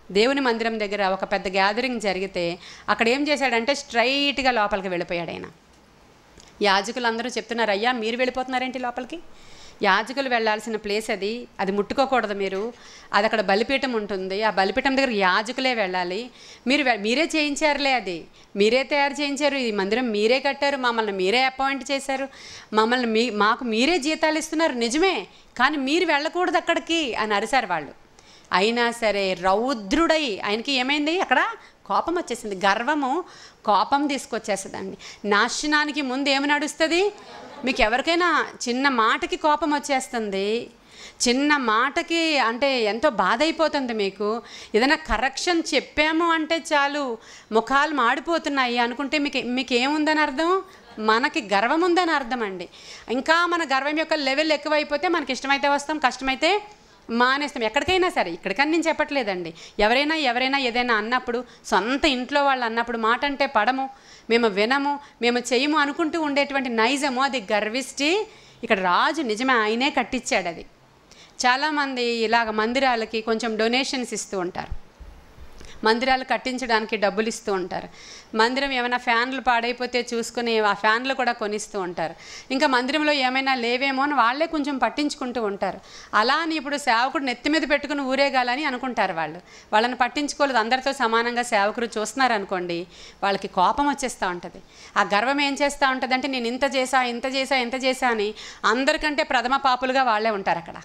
దేవుని మందిరం దగ్గర ఒక పెద్ద గ్యాదరింగ్ జరిగితే అక్కడ ఏం చేశాడంటే స్ట్రైట్గా లోపలికి వెళ్ళిపోయాడు ఆయన. యాజకులు అందరూ చెప్తున్నారు, అయ్యా మీరు వెళ్ళిపోతున్నారేంటి లోపలికి? యాజకులు వెళ్ళాల్సిన ప్లేస్ అది ముట్టుకోకూడదు మీరు. అది అక్కడ బలిపీఠం ఉంటుంది, ఆ బలిపీఠం దగ్గర యాజకులే వెళ్ళాలి. మీరే చేయించారులే, అది మీరే తయారు చేయించారు, ఈ మందిరం మీరే కట్టారు, మమ్మల్ని మీరే అపాయింట్ చేశారు, మాకు మీరే జీతాలు ఇస్తున్నారు నిజమే, కానీ మీరు వెళ్ళకూడదు అక్కడికి అని అరిశారు వాళ్ళు. అయినా సరే రౌద్రుడై ఆయనకి ఏమైంది, అక్కడ కోపం వచ్చేసింది. గర్వము కోపం తీసుకొచ్చేస్తుందండి. నాశనానికి ముందు ఏమి నడుస్తుంది? మీకు ఎవరికైనా చిన్న మాటకి కోపం వచ్చేస్తుంది, చిన్న మాటకి అంటే ఎంతో బాధ అయిపోతుంది. మీకు ఏదైనా కరెక్షన్ చెప్పాము అంటే చాలు ముఖాలు మాడిపోతున్నాయి అనుకుంటే మీకు ఏముందని అర్థం? మనకి గర్వం ఉందని అర్థం అండి. ఇంకా మన గర్వం యొక్క లెవెల్ ఎక్కువైపోతే మనకి ఇష్టమైతే వస్తాం, కష్టమైతే మానేస్తాం. ఎక్కడికైనా సరే, ఇక్కడికని నేను చెప్పట్లేదండి. ఎవరైనా ఏదైనా అన్నప్పుడు, సొంత ఇంట్లో వాళ్ళు అన్నప్పుడు మాట అంటే పడము, మేము వినము, మేము చేయము అనుకుంటూ ఉండేటువంటి నైజము, అది గర్విష్టి. ఇక్కడ రాజు నిజమే, ఆయనే కట్టించాడు అది. చాలామంది ఇలాగ మందిరాలకి కొంచెం డొనేషన్స్ ఇస్తూ ఉంటారు, మందిరాలు కట్టించడానికి డబ్బులు ఇస్తూ ఉంటారు. మందిరం ఏమైనా ఫ్యాన్లు పాడైపోతే చూసుకుని ఆ ఫ్యాన్లు కూడా కొనిస్తూ ఉంటారు. ఇంకా మందిరంలో ఏమైనా లేవేమో అని వాళ్ళే కొంచెం పట్టించుకుంటూ ఉంటారు. అలా అని ఇప్పుడు సేవకుడు నెత్తి మీద పెట్టుకుని ఊరేగాలని అనుకుంటారు వాళ్ళని పట్టించుకోలేదు. అందరితో సమానంగా సేవకుడు చూస్తున్నారు అనుకోండి, వాళ్ళకి కోపం వచ్చేస్తూ ఉంటుంది. ఆ గర్వం ఏం చేస్తూ ఉంటుంది అంటే, నేను ఇంత చేశా అని అందరికంటే ప్రథమ పాపులుగా వాళ్ళే ఉంటారు అక్కడ.